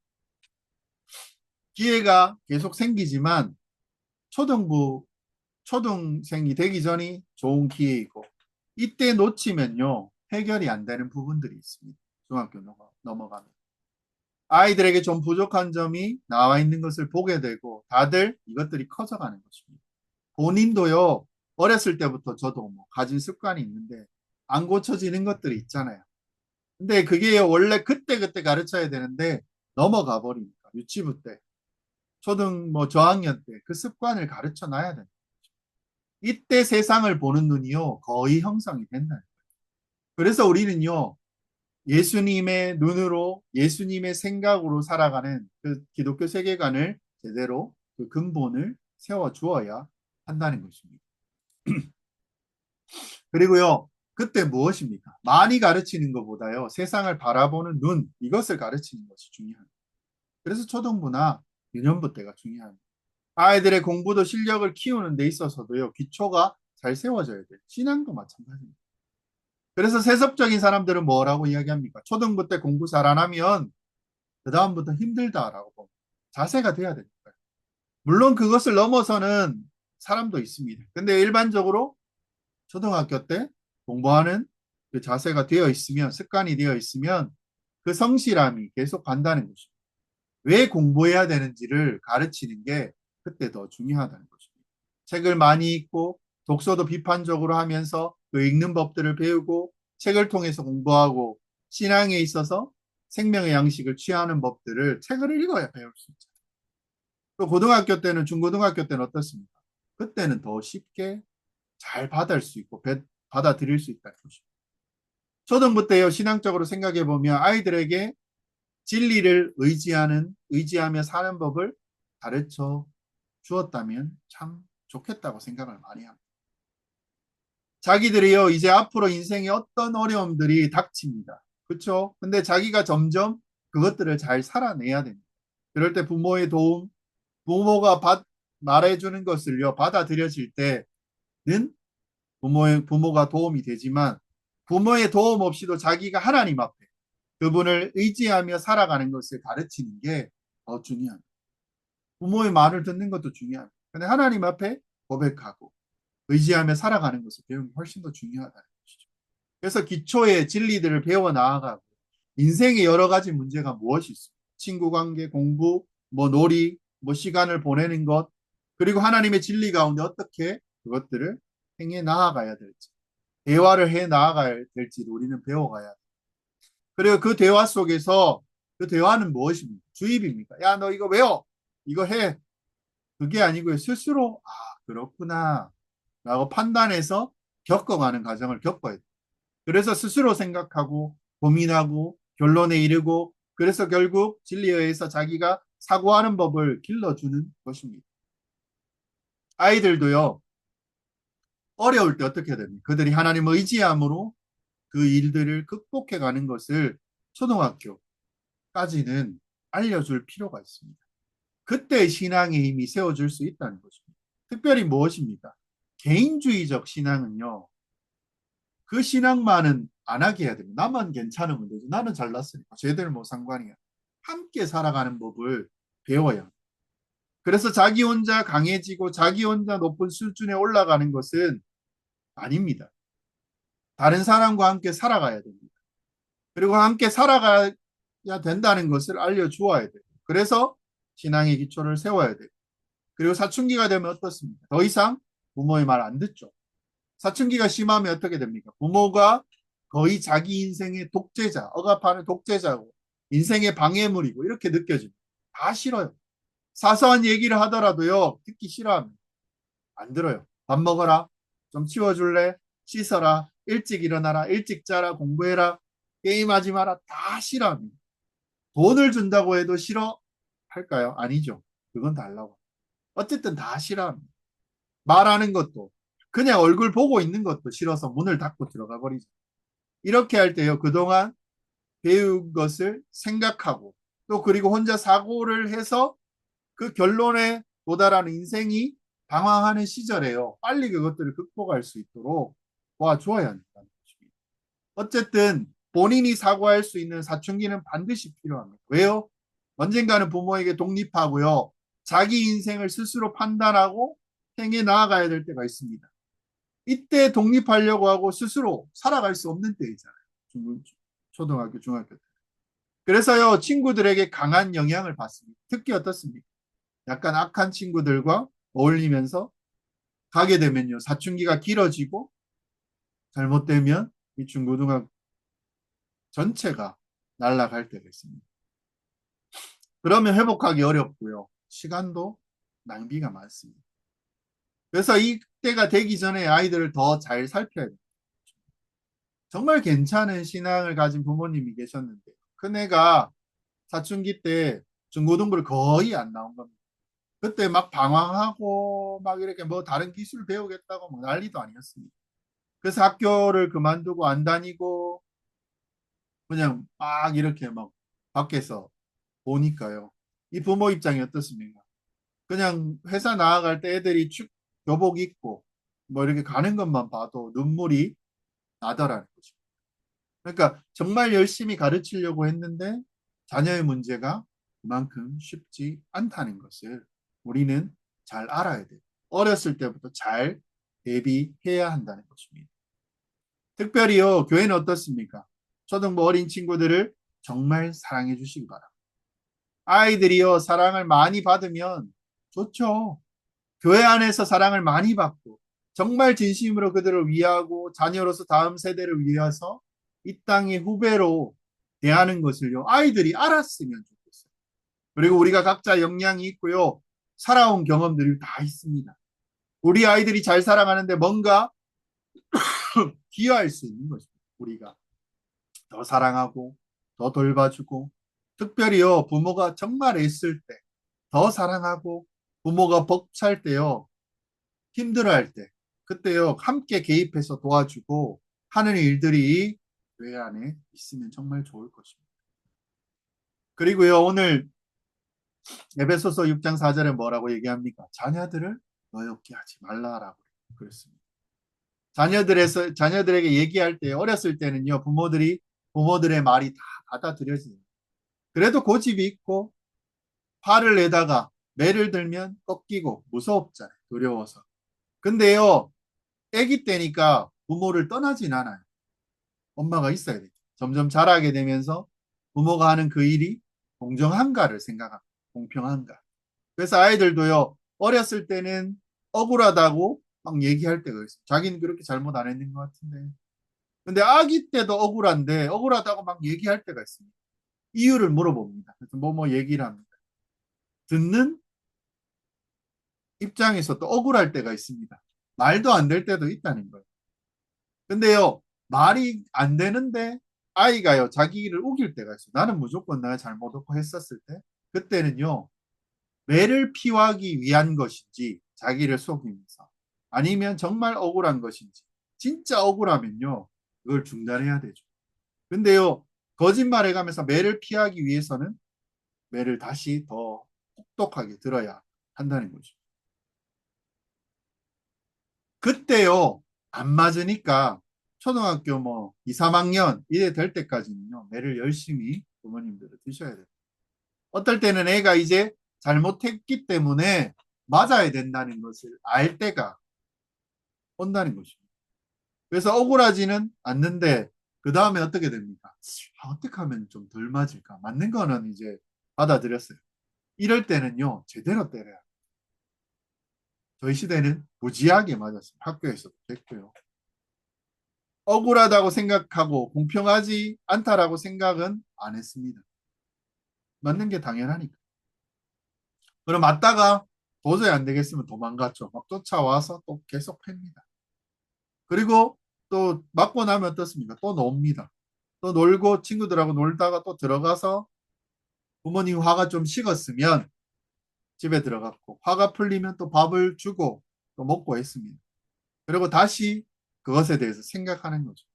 기회가 계속 생기지만, 초등부, 초등생이 되기 전이 좋은 기회이고, 이때 놓치면요, 해결이 안 되는 부분들이 있습니다. 중학교 넘어가면. 아이들에게 좀 부족한 점이 나와 있는 것을 보게 되고, 다들 이것들이 커져가는 것입니다. 본인도요, 어렸을 때부터 저도 뭐 가진 습관이 있는데, 안 고쳐지는 것들이 있잖아요. 근데 그게 원래 그때그때 가르쳐야 되는데, 넘어가 버리니까, 유치부 때, 초등 뭐 저학년 때 그 습관을 가르쳐 놔야 됩니다. 이때 세상을 보는 눈이요, 거의 형성이 된다. 그래서 우리는요, 예수님의 눈으로, 예수님의 생각으로 살아가는 그 기독교 세계관을 제대로 그 근본을 세워 주어야 한다는 것입니다. 그리고요, 그때 무엇입니까? 많이 가르치는 것보다요, 세상을 바라보는 눈, 이것을 가르치는 것이 중요합니다. 그래서 초등부나 유년부 때가 중요합니다. 아이들의 공부도 실력을 키우는 데 있어서도요, 기초가 잘 세워져야 돼요. 신앙도 마찬가지입니다. 그래서 세속적인 사람들은 뭐라고 이야기합니까? 초등부 때 공부 잘 안 하면 그다음부터 힘들다라고 봅니다. 자세가 돼야 됩니다. 물론 그것을 넘어서는 사람도 있습니다. 근데 일반적으로 초등학교 때 공부하는 그 자세가 되어 있으면, 습관이 되어 있으면 그 성실함이 계속 간다는 것입니다. 왜 공부해야 되는지를 가르치는 게 그때 더 중요하다는 것입니다. 책을 많이 읽고 독서도 비판적으로 하면서 그 읽는 법들을 배우고 책을 통해서 공부하고 신앙에 있어서 생명의 양식을 취하는 법들을 책을 읽어야 배울 수 있죠. 또 고등학교 때는 중고등학교 때는 어떻습니까? 그때는 더 쉽게 잘 받을 수 있고 받아들일 수 있다는 것입니다. 초등부 때요 신앙적으로 생각해 보면 아이들에게 진리를 의지하며 사는 법을 가르쳐 주었다면 참 좋겠다고 생각을 많이 합니다. 자기들이요 이제 앞으로 인생에 어떤 어려움들이 닥칩니다. 그렇죠? 근데 자기가 점점 그것들을 잘 살아내야 됩니다. 그럴 때 부모의 도움, 부모가 말해주는 것을요 받아들여질 때는 부모가 도움이 되지만 부모의 도움 없이도 자기가 하나님 앞에 그분을 의지하며 살아가는 것을 가르치는 게 더 중요합니다. 부모의 말을 듣는 것도 중요합니다. 근데 하나님 앞에 고백하고 의지하며 살아가는 것을 배우는 게 훨씬 더 중요하다는 것이죠. 그래서 기초의 진리들을 배워 나아가고 인생의 여러 가지 문제가 무엇이 있습니까? 친구 관계, 공부, 뭐 놀이, 뭐 시간을 보내는 것, 그리고 하나님의 진리 가운데 어떻게 그것들을 행해 나아가야 될지, 대화를 해 나아가야 될지를 우리는 배워가야 돼요. 그리고 그 대화 속에서 그 대화는 무엇입니까? 주입입니까? 야, 너 이거 외워. 이거 해. 그게 아니고요. 스스로 그렇구나 라고 판단해서 겪어가는 과정을 겪어야 돼요. 그래서 스스로 생각하고 고민하고 결론에 이르고 그래서 결국 진리에 의해서 자기가 사고하는 법을 길러주는 것입니다. 아이들도요. 어려울 때 어떻게 해야 됩니까? 그들이 하나님을 의지함으로 그 일들을 극복해 가는 것을 초등학교까지는 알려줄 필요가 있습니다. 그때 신앙의 힘이 세워질 수 있다는 것입니다. 특별히 무엇입니까? 개인주의적 신앙은요. 그 신앙만은 안 하게 해야 됩니다. 나만 괜찮으면 되지. 나는 잘났으니까. 쟤들 뭐 상관이야. 함께 살아가는 법을 배워야 합니다. 그래서 자기 혼자 강해지고 자기 혼자 높은 수준에 올라가는 것은 아닙니다. 다른 사람과 함께 살아가야 됩니다. 그리고 함께 살아가야 된다는 것을 알려주어야 돼요. 그래서 신앙의 기초를 세워야 돼요. 그리고 사춘기가 되면 어떻습니까? 더 이상 부모의 말 안 듣죠. 사춘기가 심하면 어떻게 됩니까? 부모가 거의 자기 인생의 독재자, 억압하는 독재자고 인생의 방해물이고 이렇게 느껴집니다. 다 싫어요. 사소한 얘기를 하더라도요. 듣기 싫어합니다. 안 들어요. 밥 먹어라. 좀 치워줄래? 씻어라. 일찍 일어나라. 일찍 자라. 공부해라. 게임하지 마라. 다 싫어합니다. 돈을 준다고 해도 싫어? 할까요? 아니죠. 그건 달라고. 어쨌든 다 싫어합니다. 말하는 것도 그냥 얼굴 보고 있는 것도 싫어서 문을 닫고 들어가 버리죠. 이렇게 할 때요. 그동안 배운 것을 생각하고 또 그리고 혼자 사고를 해서 그 결론에 도달하는 인생이 방황하는 시절에요. 빨리 그것들을 극복할 수 있도록 도와줘야 한다는 것입니다. 어쨌든 본인이 사고할 수 있는 사춘기는 반드시 필요합니다. 왜요? 언젠가는 부모에게 독립하고요. 자기 인생을 스스로 판단하고 행해 나아가야 될 때가 있습니다. 이때 독립하려고 하고 스스로 살아갈 수 없는 때이잖아요. 초등학교, 중학교 때. 그래서요, 친구들에게 강한 영향을 받습니다. 특히 어떻습니까? 약간 악한 친구들과 어울리면서 가게 되면요, 사춘기가 길어지고 잘못되면 이 중고등학교 전체가 날아갈 때가 있습니다. 그러면 회복하기 어렵고요. 시간도 낭비가 많습니다. 그래서 이때가 되기 전에 아이들을 더 잘 살펴야 돼요. 정말 괜찮은 신앙을 가진 부모님이 계셨는데 큰애가 사춘기 때 중고등부를 거의 안 나온 겁니다. 그때 막 방황하고 막 이렇게 뭐 다른 기술 배우겠다고 뭐 난리도 아니었습니다. 그래서 학교를 그만두고 안 다니고 그냥 막 이렇게 막 밖에서 보니까요. 이 부모 입장이 어떻습니까? 그냥 회사 나아갈 때 애들이 교복 입고 뭐 이렇게 가는 것만 봐도 눈물이 나더라는 거죠. 그러니까 정말 열심히 가르치려고 했는데 자녀의 문제가 그만큼 쉽지 않다는 것을 우리는 잘 알아야 돼요. 어렸을 때부터 잘 대비해야 한다는 것입니다. 특별히요, 교회는 어떻습니까? 초등부 어린 친구들을 정말 사랑해 주시기 바랍니다. 아이들이요, 사랑을 많이 받으면 좋죠. 교회 안에서 사랑을 많이 받고, 정말 진심으로 그들을 위하고, 자녀로서 다음 세대를 위해서 이 땅의 후배로 대하는 것을요, 아이들이 알았으면 좋겠어요. 그리고 우리가 각자 역량이 있고요, 살아온 경험들이 다 있습니다. 우리 아이들이 잘 살아가는데 뭔가 기여할 수 있는 것입니다. 우리가 더 사랑하고, 더 돌봐주고, 특별히요, 부모가 정말 애쓸 때, 더 사랑하고, 부모가 벅찰 때요, 힘들어할 때, 그때요, 함께 개입해서 도와주고 하는 일들이 교회 안에 있으면 정말 좋을 것입니다. 그리고요, 오늘 에베소서 6장 4절에 뭐라고 얘기합니까? 자녀들을 노엽게 하지 말라라고 그랬습니다. 자녀들에게 얘기할 때, 어렸을 때는요, 부모들의 말이 다 받아들여져요. 그래도 고집이 있고, 화를 내다가 매를 들면 꺾이고 무섭잖아요. 두려워서. 근데요, 아기 때니까 부모를 떠나진 않아요. 엄마가 있어야 돼요. 점점 자라게 되면서 부모가 하는 그 일이 공정한가를 생각합니다. 공평한가. 그래서 아이들도요, 어렸을 때는 억울하다고 막 얘기할 때가 있어요. 자기는 그렇게 잘못 안 했는 것 같은데. 근데 아기 때도 억울한데, 억울하다고 막 얘기할 때가 있습니다. 이유를 물어봅니다. 그래서 뭐 얘기를 합니다. 듣는 입장에서 또 억울할 때가 있습니다. 말도 안 될 때도 있다는 거예요. 근데요, 말이 안 되는데 아이가요, 자기를 우길 때가 있어요. 나는 무조건 내가 잘못했고 했었을 때, 그때는요, 매를 피하기 위한 것인지, 자기를 속이면서, 아니면 정말 억울한 것인지, 진짜 억울하면요, 그걸 중단해야 되죠. 근데요, 거짓말해 가면서 매를 피하기 위해서는 매를 다시 더 혹독하게 들어야 한다는 거죠. 그때요, 안 맞으니까 초등학교 뭐 2, 3학년 이래 될 때까지는요, 매를 열심히 부모님들은 드셔야 돼요. 어떨 때는 애가 이제 잘못했기 때문에 맞아야 된다는 것을 알 때가 온다는 것입니다. 그래서 억울하지는 않는데, 그 다음에 어떻게 됩니까? 어떻게 하면 좀 덜 맞을까? 맞는 거는 이제 받아들였어요. 이럴 때는요, 제대로 때려야. 저희 시대는 무지하게 맞았어요. 학교에서도 됐고요. 억울하다고 생각하고 공평하지 않다라고 생각은 안 했습니다. 맞는 게 당연하니까. 그럼 맞다가 도저히 안 되겠으면 도망갔죠. 막 쫓아와서 또 계속 팹니다. 그리고 또 맞고 나면 어떻습니까? 또 놉니다. 또 놀고 친구들하고 놀다가 또 들어가서 부모님 화가 좀 식었으면 집에 들어갔고, 화가 풀리면 또 밥을 주고 또 먹고 했습니다. 그리고 다시 그것에 대해서 생각하는 거죠.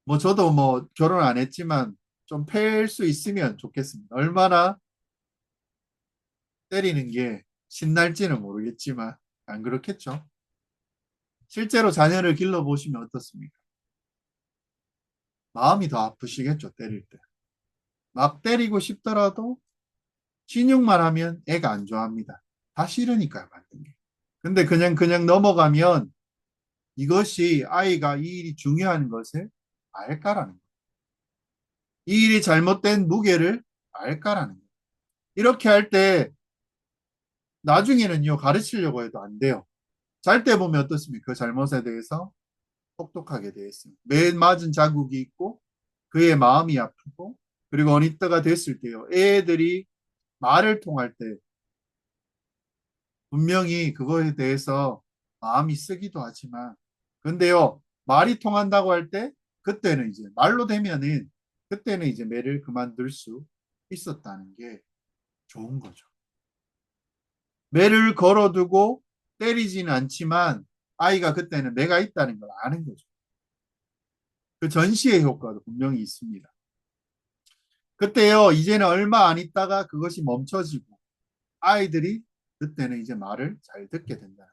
뭐 저도 뭐 결혼 안 했지만 좀 패일 수 있으면 좋겠습니다. 얼마나 때리는 게 신날지는 모르겠지만 안 그렇겠죠. 실제로 자녀를 길러보시면 어떻습니까? 마음이 더 아프시겠죠, 때릴 때. 막 때리고 싶더라도 신용만 하면 애가 안 좋아합니다. 다 싫으니까요, 맞는 게. 근데 그냥 넘어가면 이것이 아이가 이 일이 중요한 것을 알까라는 거예요. 이 일이 잘못된 무게를 알까라는 거예요. 이렇게 할 때 나중에는요, 가르치려고 해도 안 돼요. 잘 때 보면 어떻습니까? 그 잘못에 대해서 똑똑하게 되어 있습니다. 매 맞은 자국이 있고 그의 마음이 아프고, 그리고 어느 때가 됐을 때요. 애들이 말을 통할 때 분명히 그거에 대해서 마음이 쓰기도 하지만, 근데요, 말이 통한다고 할 때 그때는 이제 말로 되면은 그때는 이제 매를 그만둘 수 있었다는 게 좋은 거죠. 매를 걸어두고 때리지는 않지만 아이가 그때는 매가 있다는 걸 아는 거죠. 그 전시의 효과도 분명히 있습니다. 그때요, 이제는 얼마 안 있다가 그것이 멈춰지고 아이들이 그때는 이제 말을 잘 듣게 된다.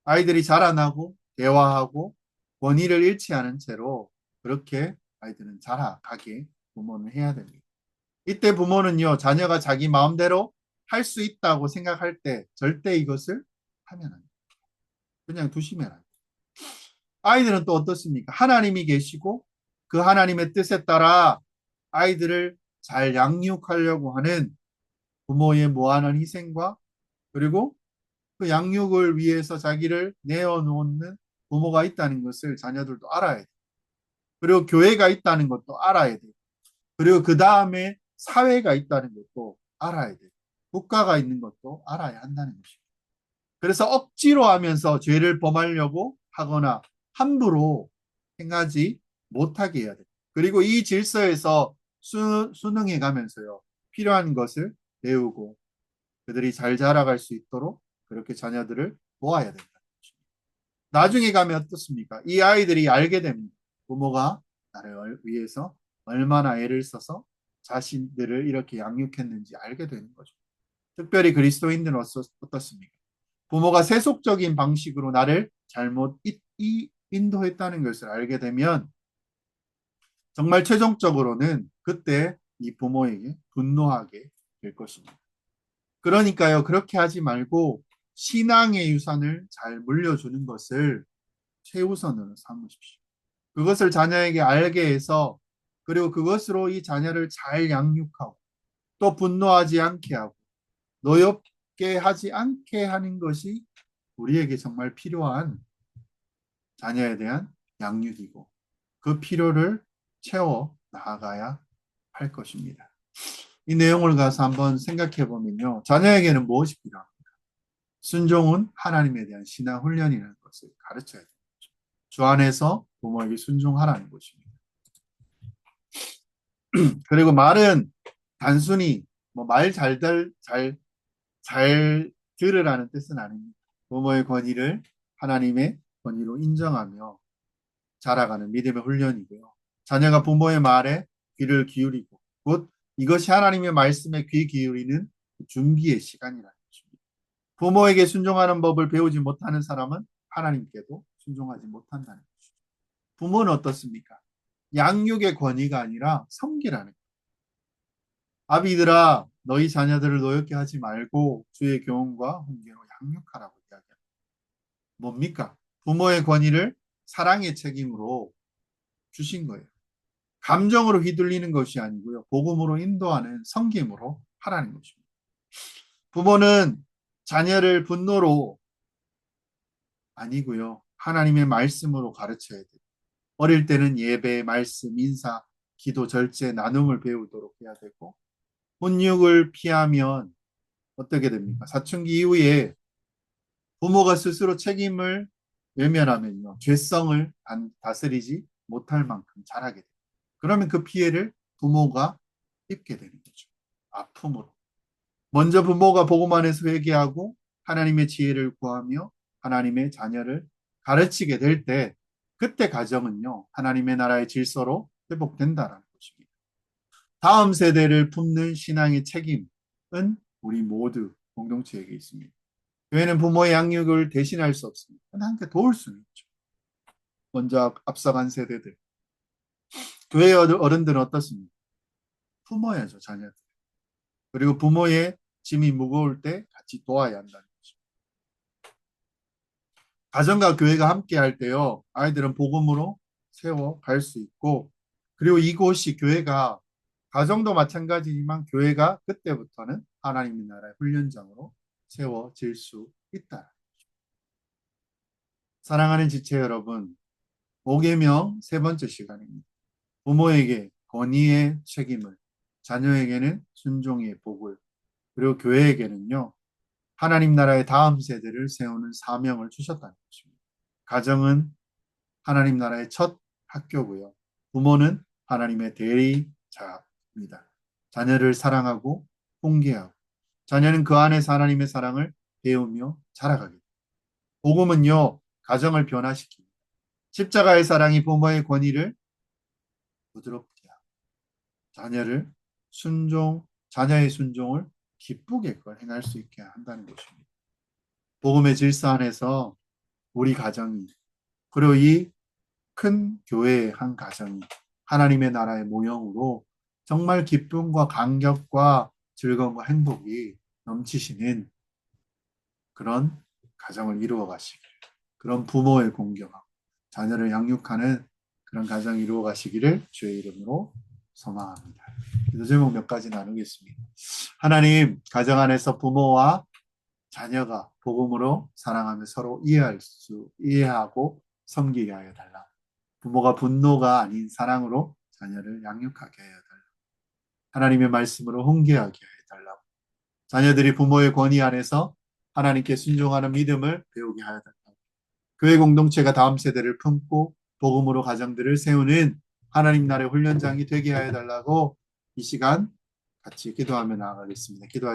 아이들이 자라나고 대화하고 권위를 잃지 않은 채로 그렇게 아이들은 자라가게 부모는 해야 됩니다. 이때 부모는요, 자녀가 자기 마음대로 할 수 있다고 생각할 때 절대 이것을 하면 안 돼요. 그냥 두시면 안 돼요. 아이들은 또 어떻습니까? 하나님이 계시고 그 하나님의 뜻에 따라 아이들을 잘 양육하려고 하는 부모의 무한한 희생과 그리고 그 양육을 위해서 자기를 내어놓는 부모가 있다는 것을 자녀들도 알아야 돼요. 그리고 교회가 있다는 것도 알아야 돼요. 그리고 그 다음에 사회가 있다는 것도 알아야 돼요. 국가가 있는 것도 알아야 한다는 것입니다. 그래서 억지로 하면서 죄를 범하려고 하거나 함부로 행하지 못하게 해야 돼요. 그리고 이 질서에서 수능해 가면서요. 필요한 것을 배우고 그들이 잘 자라갈 수 있도록 그렇게 자녀들을 도와야 된다는 것입니다. 나중에 가면 어떻습니까? 이 아이들이 알게 됩니다. 부모가 나를 위해서 얼마나 애를 써서 자신들을 이렇게 양육했는지 알게 되는 거죠. 특별히 그리스도인들은 어떻습니까? 부모가 세속적인 방식으로 나를 잘못 인도했다는 것을 알게 되면 정말 최종적으로는 그때 이 부모에게 분노하게 될 것입니다. 그러니까요, 그렇게 하지 말고 신앙의 유산을 잘 물려주는 것을 최우선으로 삼으십시오. 그것을 자녀에게 알게 해서 그리고 그것으로 이 자녀를 잘 양육하고 또 분노하지 않게 하고 노엽게 하지 않게 하는 것이 우리에게 정말 필요한 자녀에 대한 양육이고 그 필요를 채워 나아가야 할 것입니다. 이 내용을 가서 한번 생각해 보면요. 자녀에게는 무엇이 필요합니까? 순종은 하나님에 대한 신앙 훈련이라는 것을 가르쳐야 됩니다. 주 안에서 부모에게 순종하라는 것입니다. 그리고 말은 단순히 잘 들으라는 뜻은 아닙니다. 부모의 권위를 하나님의 권위로 인정하며 자라가는 믿음의 훈련이고요. 자녀가 부모의 말에 귀를 기울이고 곧 이것이 하나님의 말씀에 귀 기울이는 준비의 시간이라는 것입니다. 부모에게 순종하는 법을 배우지 못하는 사람은 하나님께도 순종하지 못한다는 것이죠. 부모는 어떻습니까? 양육의 권위가 아니라 섬기라는 거예요. 아비들아 너희 자녀들을 노엽게 하지 말고 주의 교훈과 훈계로 양육하라고 이야기합니다. 뭡니까? 부모의 권위를 사랑의 책임으로 주신 거예요. 감정으로 휘둘리는 것이 아니고요. 복음으로 인도하는 섬김으로 하라는 것입니다. 부모는 자녀를 분노로 아니고요. 하나님의 말씀으로 가르쳐야 돼요. 어릴 때는 예배, 말씀, 인사, 기도, 절제, 나눔을 배우도록 해야 되고 훈육을 피하면 어떻게 됩니까? 사춘기 이후에 부모가 스스로 책임을 외면하면요. 죄성을 다스리지 못할 만큼 자라게 됩니다. 그러면 그 피해를 부모가 입게 되는 거죠. 아픔으로. 먼저 부모가 복음 안에서 회개하고 하나님의 지혜를 구하며 하나님의 자녀를 가르치게 될 때 그때 가정은요. 하나님의 나라의 질서로 회복된다라는 것입니다. 다음 세대를 품는 신앙의 책임은 우리 모두 공동체에게 있습니다. 교회는 부모의 양육을 대신할 수 없습니다. 함께 도울 수는 있죠. 먼저 앞서간 세대들. 교회 어른들은 어떻습니까? 품어야죠, 자녀들. 그리고 부모의 짐이 무거울 때 같이 도와야 한다는 거죠. 가정과 교회가 함께 할 때요, 아이들은 복음으로 세워 갈 수 있고, 그리고 이곳이 교회가, 가정도 마찬가지지만 교회가 그때부터는 하나님의 나라의 훈련장으로 세워질 수 있다. 사랑하는 지체 여러분, 5계명 세 번째 시간입니다. 부모에게 권위의 책임을, 자녀에게는 순종의 복을, 그리고 교회에게는요, 하나님 나라의 다음 세대를 세우는 사명을 주셨다는 것입니다. 가정은 하나님 나라의 첫 학교고요. 부모는 하나님의 대리자입니다. 자녀를 사랑하고 훈계하고 자녀는 그 안에서 하나님의 사랑을 배우며 자라가게 됩니다. 복음은요, 가정을 변화시킵니다. 십자가의 사랑이 부모의 권위를 부드럽게 하고 자녀의 순종을 기쁘게 행할 수 있게 한다는 것입니다. 복음의 질서 안에서 우리 가정이 그리고 이 큰 교회의 한 가정이 하나님의 나라의 모형으로 정말 기쁨과 감격과 즐거움과 행복이 넘치시는 그런 가정을 이루어 가시길, 그런 부모의 공경하고 자녀를 양육하는 그런 가정 이루어 가시기를 주의 이름으로 소망합니다. 기도 제목 몇 가지 나누겠습니다. 하나님, 가정 안에서 부모와 자녀가 복음으로 사랑하며 서로 이해하고 섬기게 하여 달라. 부모가 분노가 아닌 사랑으로 자녀를 양육하게 하여 달라. 하나님의 말씀으로 훈계하게 하여 달라. 자녀들이 부모의 권위 안에서 하나님께 순종하는 믿음을 배우게 하여 달라. 교회 공동체가 다음 세대를 품고 복음으로 가정들을 세우는 하나님 나라의 훈련장이 되게 하여 달라고 이 시간 같이 기도하며 나아가겠습니다. 기도하